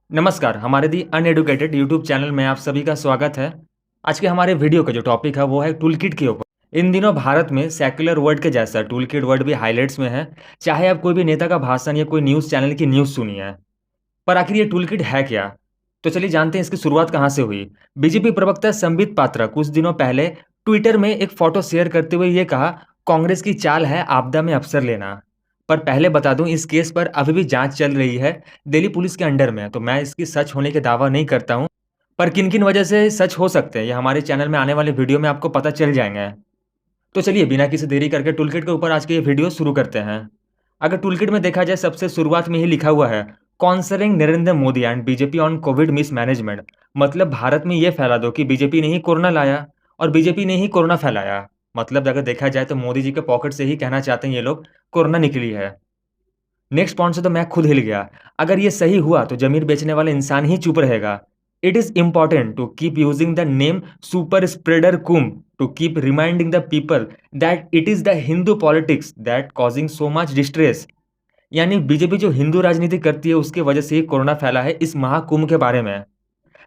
नमस्कार, हमारे दी uneducated YouTube channel में आप सभी का स्वागत है। आज के हमारे वीडियो का जो टॉपिक है वो है टूल किट के ऊपर। इन दिनों भारत में सेक्युलर वर्ड के जैसा टूल किट वर्ड भी हाइलाइट्स में है। चाहे आप कोई भी नेता का भाषण या कोई न्यूज़ चैनल की न्यूज़ सुनिए, पर आखिर ये टूल किट है क्या? तो चलिए जानते हैं इसकी शुरुआत कहाँ से हुई। बीजेपी प्रवक्ता संबित पात्रा कुछ दिनों पहले ट्विटर में एक फोटो शेयर करते हुए ये कहा, कांग्रेस की चाल है आपदा में अवसर लेना। पर पहले बता दूं, इस केस पर अभी भी जांच चल रही है, दिल्ली पुलिस के अंडर में है, तो मैं इसकी सच होने के दावा नहीं करता हूं। पर किन किन वजह से सच हो सकते हैं ये हमारे चैनल में आने वाले वीडियो में आपको पता चल जाएंगे। तो चलिए बिना किसी देरी करके टूलकिट के ऊपर आज के ये वीडियो शुरू करते हैं। अगर टूलकिट में देखा जाए, सबसे शुरुआत में ही लिखा हुआ है, concerning Narendra Modi and BJP on Covid mismanagement. मतलब भारत में ये फैला दो कि बीजेपी ने ही कोरोना लाया और बीजेपी ने ही कोरोना फैलाया। मतलब अगर देखा जाए तो मोदी जी के पॉकेट से ही कहना चाहते हैं ये लोग, कोरोना निकली है। नेक्स्ट पॉइंट से तो मैं खुद हिल गया। अगर ये सही हुआ तो जमीन बेचने वाला इंसान ही चुप रहेगा। It is important to keep using the name super spreader Kumbh to keep reminding the people that it is the Hindu politics that causing so much distress. यानी बीजेपी जो हिंदू राजनीति करती है उसकी वजह से ही कोरोना फैला है, इस महाकुंभ के बारे में।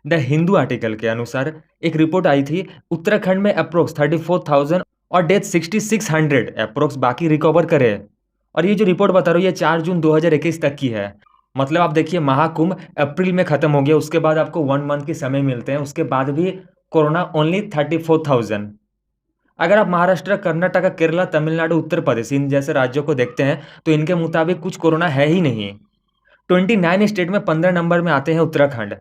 द हिंदू आर्टिकल के अनुसार एक रिपोर्ट आई थी, उत्तराखंड में अप्रोक्स 34,000 और डेथ 6600 अप्रोक्स बाकी रिकवर करे। और ये जो रिपोर्ट बता रहा हूँ ये 4 जून 2021 तक की है। मतलब आप देखिए, महाकुंभ अप्रैल में खत्म हो गया, उसके बाद आपको 1 मंथ के समय मिलते हैं, उसके बाद भी कोरोना ओनली 34,000। अगर आप महाराष्ट्र, कर्नाटक, केरला, तमिलनाडु, उत्तर प्रदेश इन जैसे राज्यों को देखते हैं तो इनके मुताबिक कुछ कोरोना है ही नहीं। 29 स्टेट में 15 नंबर में आते हैं उत्तराखंड।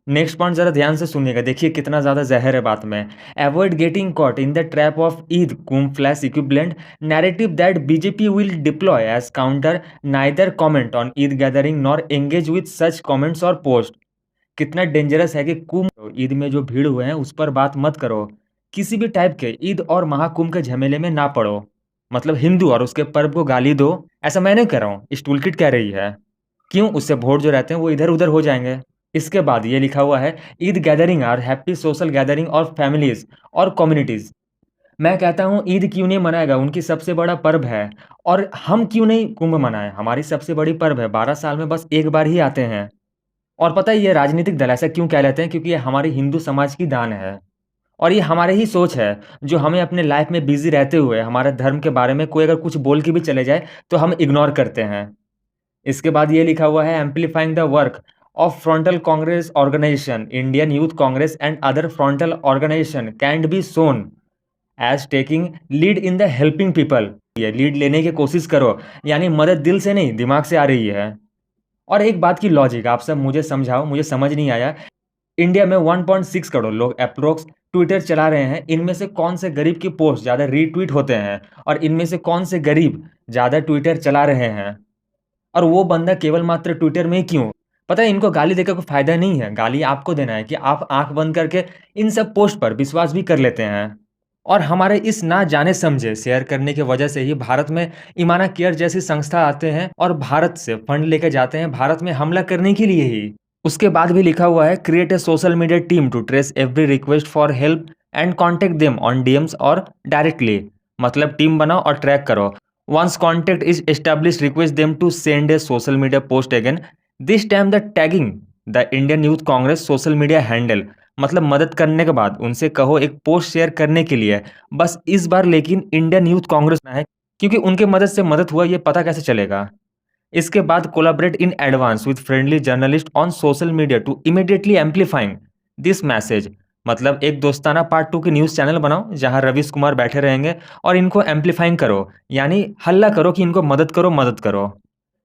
नेक्स्ट पॉइंट जरा ध्यान से सुनिएगा, देखिए कितना ज्यादा जहर है बात में। Avoid getting caught in the trap of Eid Kumbh flash equivalent narrative that BJP will deploy as counter, neither comment on Eid gathering nor engage with such comments और पोस्ट। कितना डेंजरस है कि कुंभ ईद में जो भीड़ हुए हैं उस पर बात मत करो, किसी भी टाइप के ईद और महाकुंभ के झमेले में ना पड़ो। मतलब हिंदू और उसके पर्व को गाली दो, ऐसा मैं नहीं कह रहा हूँ, इस टूलकिट कह रही है। क्यों? उससे वोट जो रहते हैं वो इधर उधर हो जाएंगे। इसके बाद ये लिखा हुआ है, Eid gathering are happy social gathering of families और कम्युनिटीज। मैं कहता हूँ ईद क्यों नहीं मनाएगा, उनकी सबसे बड़ा पर्व है। और हम क्यों नहीं कुंभ मनाएं, हमारी सबसे बड़ी पर्व है, 12 साल में बस एक बार ही आते हैं। और पता है ये राजनीतिक दल ऐसा क्यों कह लेते हैं? क्योंकि ये हमारे हिंदू समाज की दान है। और ये हमारे ही सोच है, जो हमें अपने लाइफ में बिजी रहते हुए हमारे धर्म के बारे में कोई अगर कुछ बोल के भी चले जाए तो हम इग्नोर करते हैं। इसके बाद ये लिखा हुआ है, amplifying the work of frontal Congress organisation, Indian youth Congress and other frontal organisation can be seen as taking lead in the helping people. ये लीड लेने की कोशिश करो, यानी मदद दिल से नहीं दिमाग से आ रही है। और एक बात की लॉजिक आप सब मुझे समझाओ, मुझे समझ नहीं आया। इंडिया में 1.6 करोड़ लोग अप्रोक्स ट्विटर चला रहे हैं, इनमें से कौन से गरीब की पोस्ट ज़्यादा रीट्वीट होते हैं? और इनमें से कौन से गरीब ज़्यादा ट्विटर चला रहे हैं? और वो बंदा केवल मात्र ट्विटर में ही क्यों? पता है इनको गाली देकर कोई फायदा नहीं है, गाली आपको देना है कि आप आंख बंद करके इन सब पोस्ट पर विश्वास भी कर लेते हैं। और हमारे इस ना जाने समझे शेयर करने की वजह से ही भारत में इमाना केयर जैसी संस्था आते हैं और भारत से फंड लेके जाते हैं भारत में हमला करने के लिए ही। उसके बाद भी लिखा हुआ है, create a social media team to trace every request for help and contact them on DMs और डायरेक्टली। मतलब टीम बनाओ और ट्रैक करो। Once contact is establish, request them to send a social media post again, this time the tagging the Indian youth Congress social media handle. मतलब मदद करने के बाद उनसे कहो एक पोस्ट शेयर करने के लिए, बस इस बार लेकिन इंडियन यूथ कांग्रेस ना है, क्योंकि उनके मदद से मदद हुआ ये पता कैसे चलेगा। इसके बाद collaborate in advance with friendly journalist on social media to immediately amplifying this message. मतलब एक दोस्ताना पार्ट 2 की न्यूज़ चैनल बनाओ जहां रवीश कुमार बैठे रहेंगे और इनको एम्पलीफाइंग करो, यानी हल्ला करो कि इनको मदद करो मदद करो।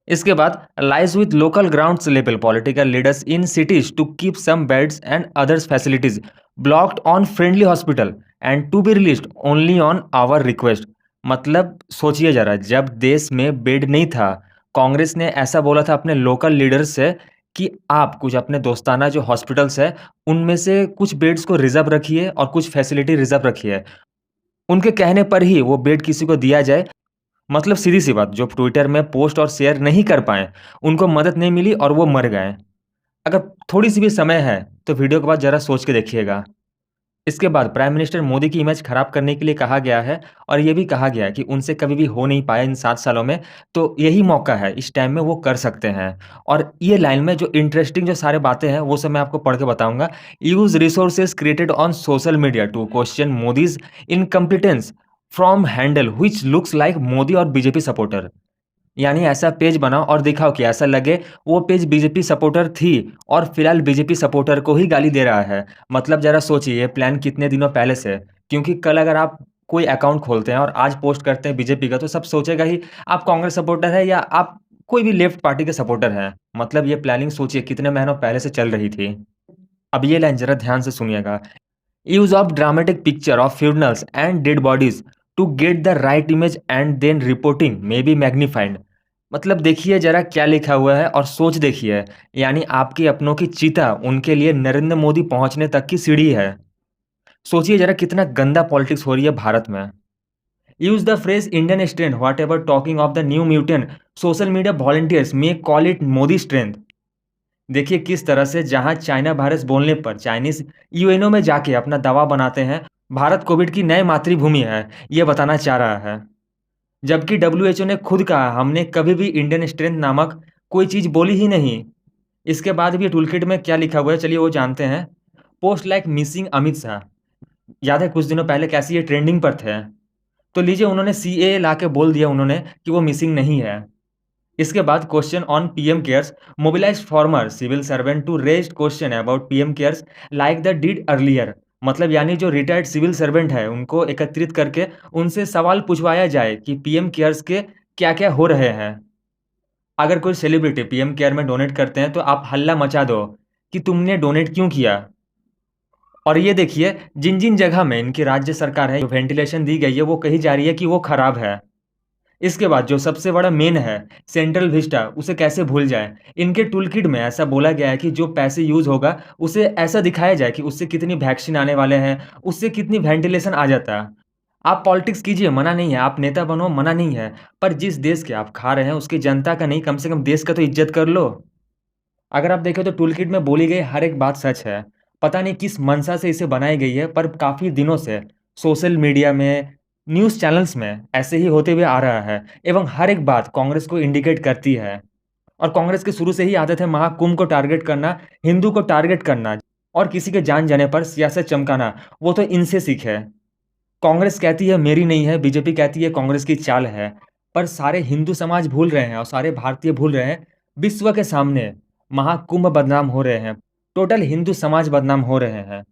इसके बाद liaise with local ground level political leaders in cities to keep some beds and others facilities blocked on friendly hospital and to be released only on our request. मतलब सोचिए जरा, जब देश में बेड नहीं था, कांग्रेस ने ऐसा बोला था अपने लोकल लीडर्स से कि आप कुछ अपने दोस्ताना जो हॉस्पिटल्स है उनमें से कुछ बेड्स को रिजर्व रखिए और कुछ फैसिलिटी रिजर्व रखिए। उनके कहने पर ही वो बेड किसी को दिया जाए। मतलब सीधी सी बात, जो ट्विटर में पोस्ट और शेयर नहीं कर पाए उनको मदद नहीं मिली और वो मर गए। अगर थोड़ी सी भी समय है तो वीडियो के बाद जरा सोच के देखिएगा। इसके बाद प्राइम मिनिस्टर मोदी की इमेज खराब करने के लिए कहा गया है और ये भी कहा गया है कि उनसे कभी भी हो नहीं पाया इन 7 सालों में, तो यही मौका है, इस टाइम में वो कर सकते हैं। और ये लाइन में जो इंटरेस्टिंग जो सारे बातें हैं, वो सब मैं आपको पढ़ के बताऊँगा। Use resources created on social media to question Modi's incompetence from handle which looks like Modi और बीजेपी सपोर्टर। यानी ऐसा पेज बनाओ और दिखाओ कि ऐसा लगे वो पेज बीजेपी सपोर्टर थी और फिलहाल बीजेपी सपोर्टर को ही गाली दे रहा है। मतलब ज़रा सोचिए ये प्लान कितने दिनों पहले से है। क्योंकि कल अगर आप कोई अकाउंट खोलते हैं और आज पोस्ट करते हैं बीजेपी का, तो सब सोचेगा ही आप कांग्रेस सपोर्टर है या आप कोई भी लेफ्ट पार्टी के सपोर्टर हैं। मतलब ये प्लानिंग सोचिए कितने महीनों पहले से चल रही थी। अब ये लाइन ज़रा ध्यान से सुनिएगा। Use of dramatic picture of funerals and dead bodies to get the right image and then reporting may be magnified. मतलब देखिए जरा क्या लिखा हुआ है और सोच देखिए, यानी आपके अपनों की चिता उनके लिए नरेंद्र मोदी पहुंचने तक की सीढ़ी है। सोचिए जरा कितना गंदा पॉलिटिक्स हो रही है भारत में। Use the phrase Indian strength what ever talking of the new mutant social media volunteers may call it Modi strength. देखिए किस तरह से जहां चाइना वायरस बोलने पर चाइनीज यूएनओ में जाके अपना दवा बनाते हैं, भारत कोविड की नई मातृभूमि है, ये बताना चाह रहा है। जबकि डब्ल्यूएचओ ने खुद कहा हमने कभी भी इंडियन स्ट्रेंथ नामक कोई चीज बोली ही नहीं। इसके बाद भी टूलकिट में क्या लिखा हुआ है, चलिए वो जानते हैं। Post like missing Amit Shah. याद है कुछ दिनों पहले कैसे ये ट्रेंडिंग पर थे। तो लीजिए उन्होंने सीएए ला के बोल दिया उन्होंने कि वो मिसिंग नहीं है। इसके बाद question on PM CARES mobilise former civil servant to raise question about PM CARES like the did earlier. मतलब यानी जो रिटायर्ड सिविल सर्वेंट है उनको एकत्रित करके उनसे सवाल पूछवाया जाए कि पीएम केयर्स के क्या क्या हो रहे हैं। अगर कोई सेलिब्रिटी पीएम केयर में डोनेट करते हैं तो आप हल्ला मचा दो कि तुमने डोनेट क्यों किया। और ये देखिए जिन जिन जगह में इनकी राज्य सरकार है जो वेंटिलेशन दी गई है वो कही जा रही है कि वो खराब है। इसके बाद जो सबसे बड़ा मेन है सेंट्रल विस्टा, उसे कैसे भूल जाए। इनके टूलकिट में ऐसा बोला गया है कि जो पैसे यूज होगा उसे ऐसा दिखाया जाए कि उससे कितनी वैक्सीन आने वाले हैं, उससे कितनी वेंटिलेशन आ जाता है। आप पॉलिटिक्स कीजिए मना नहीं है, आप नेता बनो मना नहीं है, पर जिस देश के आप खा रहे हैं उसकी जनता का नहीं, कम से कम देश का तो इज्जत कर लो। अगर आप देखें तो टूलकिट में बोली गई हर एक बात सच है। पता नहीं किस मंशा से इसे बनाई गई है, पर काफ़ी दिनों से सोशल मीडिया में, न्यूज़ चैनल्स में ऐसे ही होते हुए आ रहा है एवं हर एक बात कांग्रेस को इंडिकेट करती है। और कांग्रेस की शुरू से ही आदत है महाकुंभ को टारगेट करना, हिंदू को टारगेट करना और किसी के जान जाने पर सियासत चमकाना। वो तो इनसे सीखे। कांग्रेस कहती है मेरी नहीं है, बीजेपी कहती है कांग्रेस की चाल है, पर सारे हिंदू समाज भूल रहे हैं और सारे भारतीय भूल रहे हैं। विश्व के सामने महाकुंभ बदनाम हो रहे हैं, टोटल हिंदू समाज बदनाम हो रहे हैं।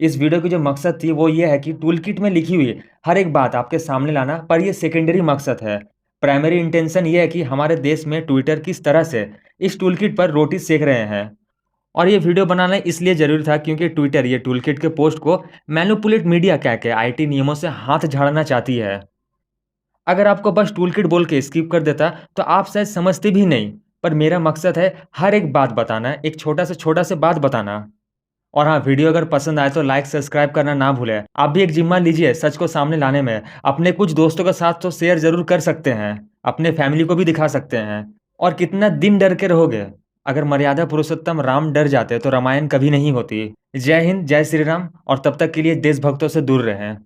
इस वीडियो की जो मकसद थी वो ये है कि टूलकिट में लिखी हुई हर एक बात आपके सामने लाना, पर ये सेकेंडरी मकसद है। प्राइमरी इंटेंशन ये है कि हमारे देश में ट्विटर किस तरह से इस टूलकिट पर रोटी सेक रहे हैं। और ये वीडियो बनाना इसलिए ज़रूरी था क्योंकि ट्विटर ये टूलकिट के पोस्ट को मैनिपुलेट मीडिया कह के आईटी नियमों से हाथ झाड़ना चाहती है। अगर आपको बस टूलकिट बोल के स्किप कर देता तो आप शायद समझते भी नहीं, पर मेरा मकसद है हर एक बात बताना, एक छोटा से बात बताना। और हाँ, वीडियो अगर पसंद आए तो लाइक सब्सक्राइब करना ना भूलें। आप भी एक जिम्मा लीजिए सच को सामने लाने में। अपने कुछ दोस्तों के साथ तो शेयर ज़रूर कर सकते हैं, अपने फैमिली को भी दिखा सकते हैं। और कितना दिन डर के रहोगे? अगर मर्यादा पुरुषोत्तम राम डर जाते तो रामायण कभी नहीं होती। जय हिंद, जय श्री राम और तब तक के लिए देशभक्तों से दूर रहें।